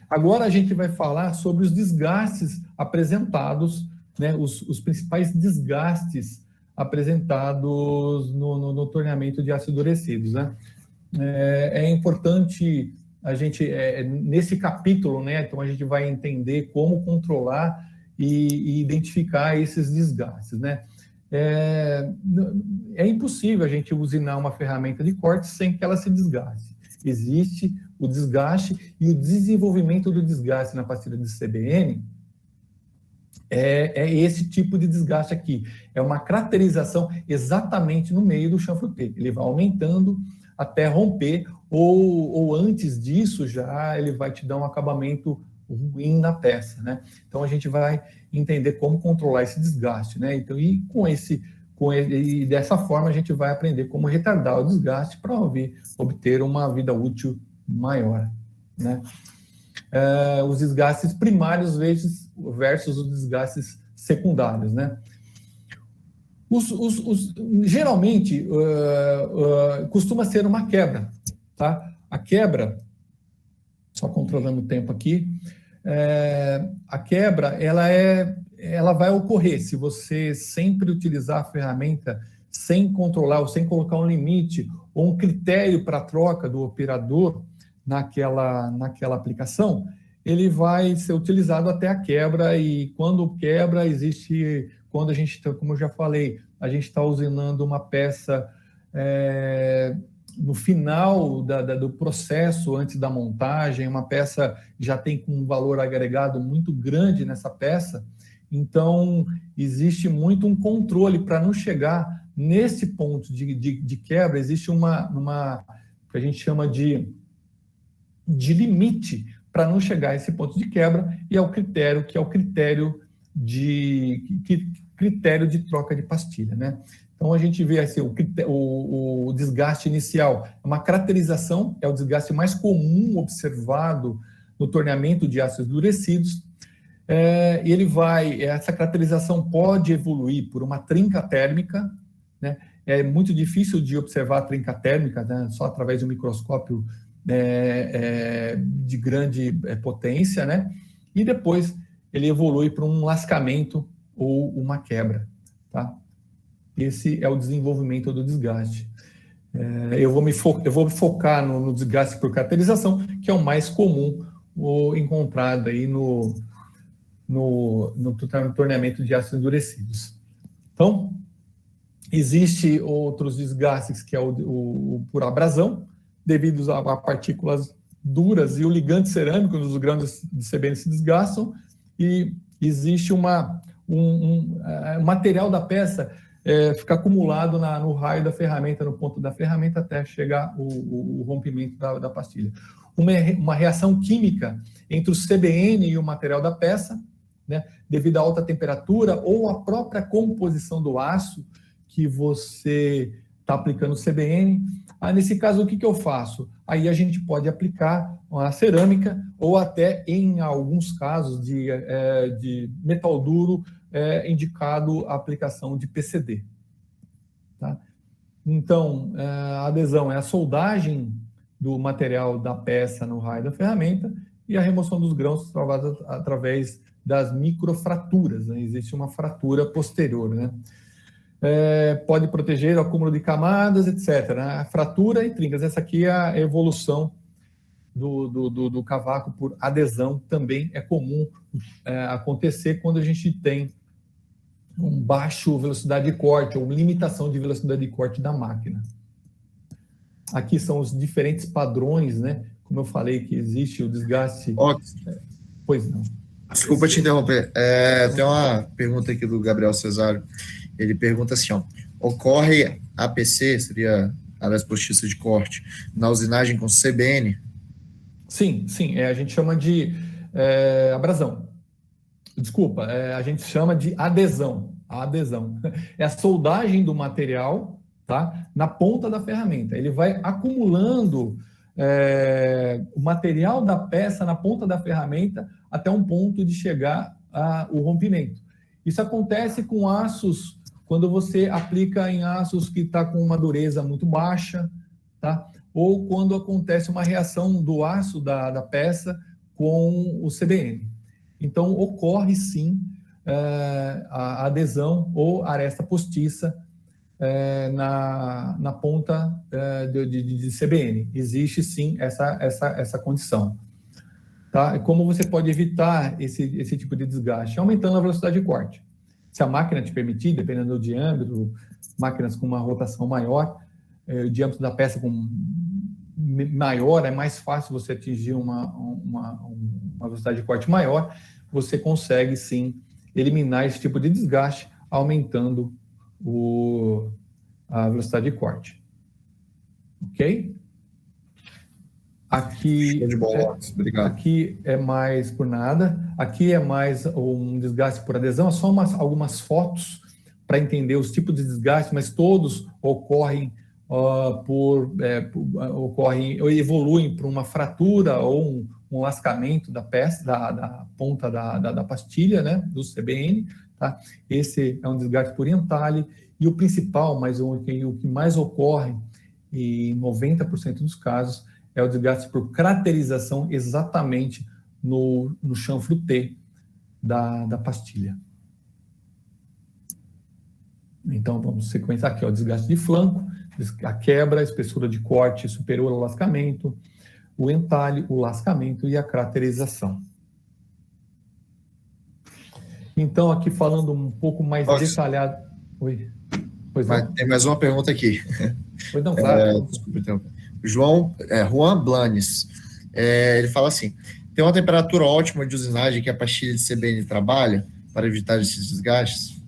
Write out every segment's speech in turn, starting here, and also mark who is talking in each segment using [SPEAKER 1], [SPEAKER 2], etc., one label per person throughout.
[SPEAKER 1] Agora a gente vai falar sobre os desgastes apresentados, né, os principais desgastes apresentados no torneamento de ácidos endurecidos, né? É importante a gente, nesse capítulo, né, então a gente vai entender como controlar e identificar esses desgastes, né? É impossível a gente usinar uma ferramenta de corte sem que ela se desgaste. Existe o desgaste e o desenvolvimento do desgaste na pastilha de CBN é esse tipo de desgaste aqui. É uma caracterização exatamente no meio do chanfruté. Ele vai aumentando até romper, ou antes disso já ele vai te dar um acabamento ruim na peça, né? Então a gente vai entender como controlar esse desgaste, né? Então, e dessa forma a gente vai aprender como retardar o desgaste para obter uma vida útil maior, né? Os desgastes primários versus os desgastes secundários, né? Geralmente costuma ser uma quebra, tá? A quebra, só controlando o tempo aqui, a quebra ela vai ocorrer se você sempre utilizar a ferramenta sem controlar ou sem colocar um limite ou um critério para a troca do operador naquela aplicação. Ele vai ser utilizado até a quebra, e quando quebra, quando a gente, como eu já falei, a gente está usinando uma peça no final do processo, antes da montagem, uma peça já tem um valor agregado muito grande nessa peça, então existe muito um controle para não chegar nesse ponto de quebra. Existe uma que a gente chama de limite para não chegar a esse ponto de quebra, e é o critério que é o critério de troca de pastilha, né? Então a gente vê assim, o desgaste inicial, uma caracterização, é o desgaste mais comum observado no torneamento de ácidos endurecidos. Essa caracterização pode evoluir por uma trinca térmica, né? É muito difícil de observar a trinca térmica, né? Só através de um microscópio de grande potência, né? E depois ele evolui para um lascamento ou uma quebra, tá? Esse é o desenvolvimento do desgaste. Eu vou focar no desgaste por caracterização, que é o mais comum encontrado aí no torneamento de ácidos endurecidos. Então, existe outros desgastes, que é o por abrasão, devido a partículas duras, e o ligante cerâmico nos grãos de CBN se desgastam, e existe o material da peça fica acumulado no raio da ferramenta, no ponto da ferramenta, até chegar o rompimento da pastilha. Uma reação química entre o CBN e o material da peça, né, devido à alta temperatura ou à própria composição do aço que você está aplicando o CBN. Nesse caso, o que eu faço? Aí a gente pode aplicar a cerâmica, ou até, em alguns casos de metal duro, indicado a aplicação de PCD. Tá? Então, a adesão é a soldagem do material da peça no raio da ferramenta e a remoção dos grãos através das microfraturas, né? Existe uma fratura posterior, né? Pode proteger o acúmulo de camadas, etc. Né? Fratura e trincas. Essa aqui é a evolução do cavaco por adesão. Também é comum acontecer quando a gente tem um baixo velocidade de corte ou limitação de velocidade de corte da máquina. Aqui são os diferentes padrões, né? Como eu falei, que existe o desgaste... Pois não.
[SPEAKER 2] Desculpa te interromper. Tem uma pergunta aqui do Gabriel Cesário. Ele pergunta assim, ocorre APC, seria áreas postiças de corte, na usinagem com CBN?
[SPEAKER 1] Sim, a gente chama de abrasão. Desculpa, a gente chama de adesão. É a soldagem do material, tá, na ponta da ferramenta. Ele vai acumulando o material da peça na ponta da ferramenta até um ponto de chegar ao rompimento. Isso acontece com aços, quando você aplica em aços que está com uma dureza muito baixa, tá? Ou quando acontece uma reação do aço da peça com o CBN. Então, ocorre sim a adesão ou aresta postiça na ponta de CBN. Existe sim essa condição. Tá? Como você pode evitar esse tipo de desgaste? Aumentando a velocidade de corte. Se a máquina te permitir, dependendo do diâmetro, máquinas com uma rotação maior, o diâmetro da peça maior, é mais fácil você atingir uma velocidade de corte maior, você consegue sim eliminar esse tipo de desgaste, aumentando a velocidade de corte. Ok? Aqui,
[SPEAKER 2] obrigado.
[SPEAKER 1] Aqui é mais por nada, aqui é mais um desgaste por adesão, só algumas fotos para entender os tipos de desgaste, mas todos ocorrem evoluem para uma fratura ou um lascamento da peça, da ponta da pastilha, né, do CBN. Tá? Esse é um desgaste por entalhe, e o principal, mas o que mais ocorre em 90% dos casos, é o desgaste por craterização exatamente no chanfro T da pastilha. Então, vamos sequenciar aqui, ó, desgaste de flanco, a quebra, a espessura de corte superior ao lascamento, o entalhe, o lascamento e a craterização. Então, aqui falando um pouco mais detalhado... Oi. Pois não.
[SPEAKER 2] Tem mais uma pergunta aqui.
[SPEAKER 1] Pois não, claro.
[SPEAKER 2] Desculpa, então. Juan Blanes, ele fala assim, tem uma temperatura ótima de usinagem que a pastilha de CBN trabalha para evitar esses desgastes?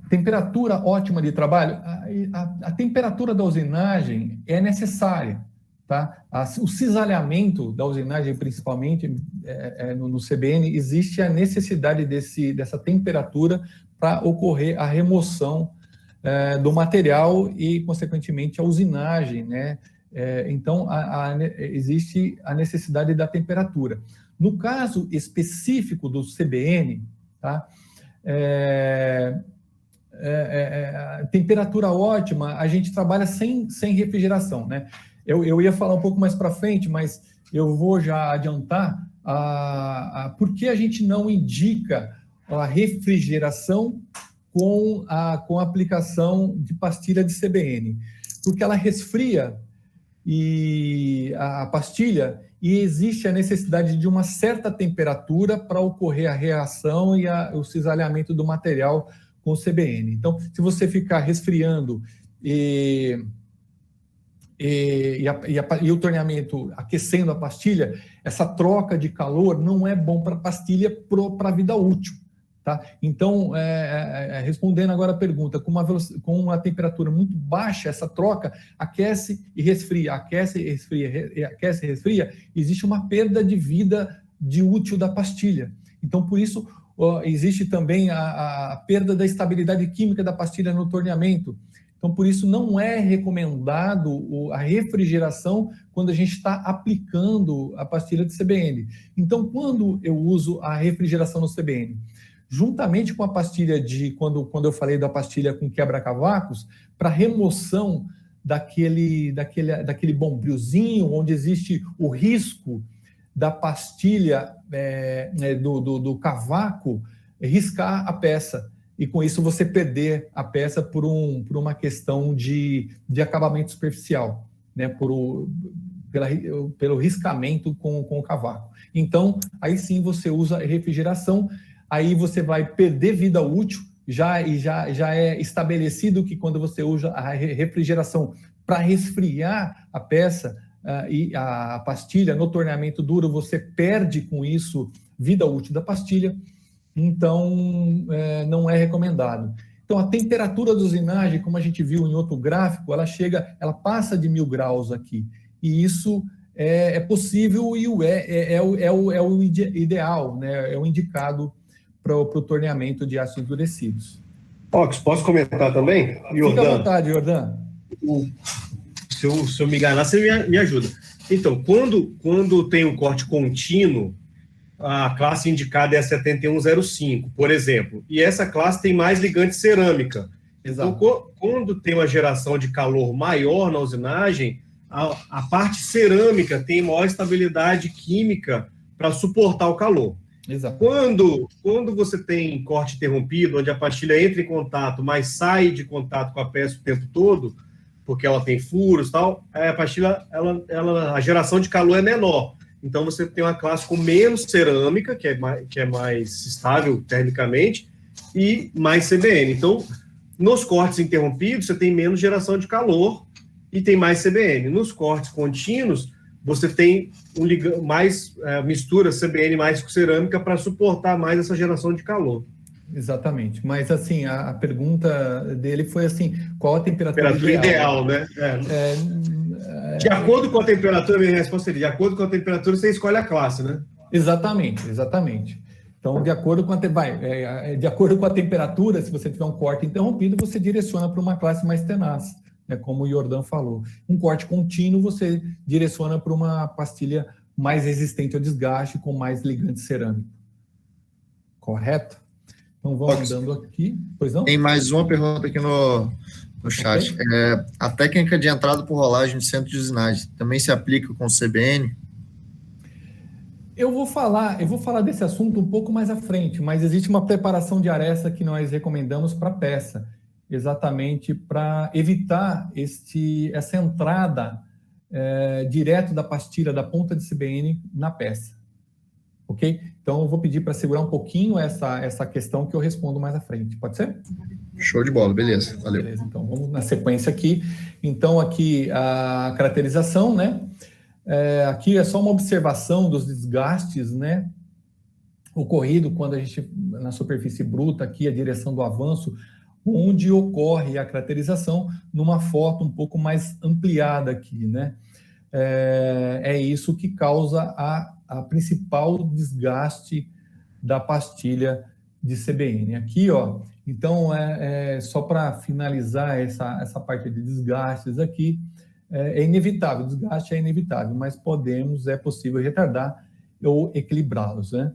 [SPEAKER 1] Temperatura ótima de trabalho? A temperatura da usinagem é necessária. Tá? O cisalhamento da usinagem, principalmente no CBN, existe a necessidade dessa temperatura para ocorrer a remoção do material e, consequentemente, a usinagem, né? Então, existe a necessidade da temperatura. No caso específico do CBN, tá? Temperatura ótima, a gente trabalha sem refrigeração, né? Eu ia falar um pouco mais para frente, mas eu vou já adiantar por que a gente não indica a refrigeração com a aplicação de pastilha de CBN, porque ela resfria a pastilha e existe a necessidade de uma certa temperatura para ocorrer a reação e o cisalhamento do material com o CBN. Então, se você ficar resfriando e o torneamento aquecendo a pastilha, essa troca de calor não é bom para a pastilha para a vida útil. Tá? Então, respondendo agora a pergunta, com uma temperatura muito baixa, essa troca aquece e resfria, aquece e resfria, aquece e resfria, existe uma perda de vida de útil da pastilha. Então, por isso, existe também a perda da estabilidade química da pastilha no torneamento. Então, por isso, não é recomendado a refrigeração quando a gente está aplicando a pastilha de CBN. Então, quando eu uso a refrigeração no CBN? Juntamente com a pastilha quando eu falei da pastilha com quebra-cavacos, para remoção daquele bombrilzinho, onde existe o risco da pastilha do cavaco riscar a peça. E com isso você perder a peça por uma questão de acabamento superficial, né? Pelo riscamento com o cavaco. Então, aí sim você usa refrigeração. Aí você vai perder vida útil, já é estabelecido que quando você usa a refrigeração para resfriar a peça e a pastilha no torneamento duro, você perde com isso vida útil da pastilha, então não é recomendado. Então a temperatura da usinagem, como a gente viu em outro gráfico, ela passa de 1000 graus aqui, e isso é possível e é o ideal, né? É o indicado para o torneamento de ácidos endurecidos.
[SPEAKER 3] Ox, posso comentar também?
[SPEAKER 1] Fica à vontade, Jordan.
[SPEAKER 3] Se eu me enganar, você me ajuda. Então, quando tem um corte contínuo, a classe indicada é a 7105, por exemplo, e essa classe tem mais ligante cerâmica.
[SPEAKER 1] Exato.
[SPEAKER 3] Então, quando tem uma geração de calor maior na usinagem, a parte cerâmica tem maior estabilidade química para suportar o calor.
[SPEAKER 1] Exato.
[SPEAKER 3] Quando você tem corte interrompido, onde a pastilha entra em contato, mas sai de contato com a peça o tempo todo, porque ela tem furos e tal, a pastilha, a geração de calor é menor. Então, você tem uma classe com menos cerâmica, que é mais estável termicamente, e mais CBN. Então, nos cortes interrompidos, você tem menos geração de calor e tem mais CBN. Nos cortes contínuos, você tem mais mistura CBN mais com cerâmica para suportar mais essa geração de calor.
[SPEAKER 1] Exatamente. Mas, assim, a pergunta dele foi assim, qual a temperatura
[SPEAKER 3] ideal, né? De acordo com a temperatura, minha resposta seria, de acordo com a temperatura, você escolhe a classe, né?
[SPEAKER 1] Exatamente. Então, de acordo com a temperatura, se você tiver um corte interrompido, você direciona para uma classe mais tenaz, né, como o Jordan falou. Um corte contínuo, você direciona para uma pastilha mais resistente ao desgaste, com mais ligante cerâmico. Correto? Então, vamos andando aqui. Pois não?
[SPEAKER 2] Tem mais uma pergunta aqui no chat. Okay. A técnica de entrada por rolagem de centro de usinagem também se aplica com o CBN?
[SPEAKER 1] Eu vou falar desse assunto um pouco mais à frente, mas existe uma preparação de aresta que nós recomendamos para a peça, exatamente para evitar essa entrada direto da pastilha da ponta de CBN na peça. Ok? Então, eu vou pedir para segurar um pouquinho essa questão que eu respondo mais à frente. Pode ser?
[SPEAKER 2] Show de bola, beleza. Valeu.
[SPEAKER 1] Beleza, então vamos na sequência aqui. Então, aqui a caracterização, né? Aqui é só uma observação dos desgastes, né? Ocorrido quando a gente, na superfície bruta, aqui a direção do avanço, onde ocorre a caracterização numa foto um pouco mais ampliada aqui, né? É isso que causa a principal desgaste da pastilha de CBN. Aqui, ó, então, só para finalizar essa parte de desgastes aqui, é inevitável, o desgaste é inevitável, mas é possível retardar ou equilibrá-los, né?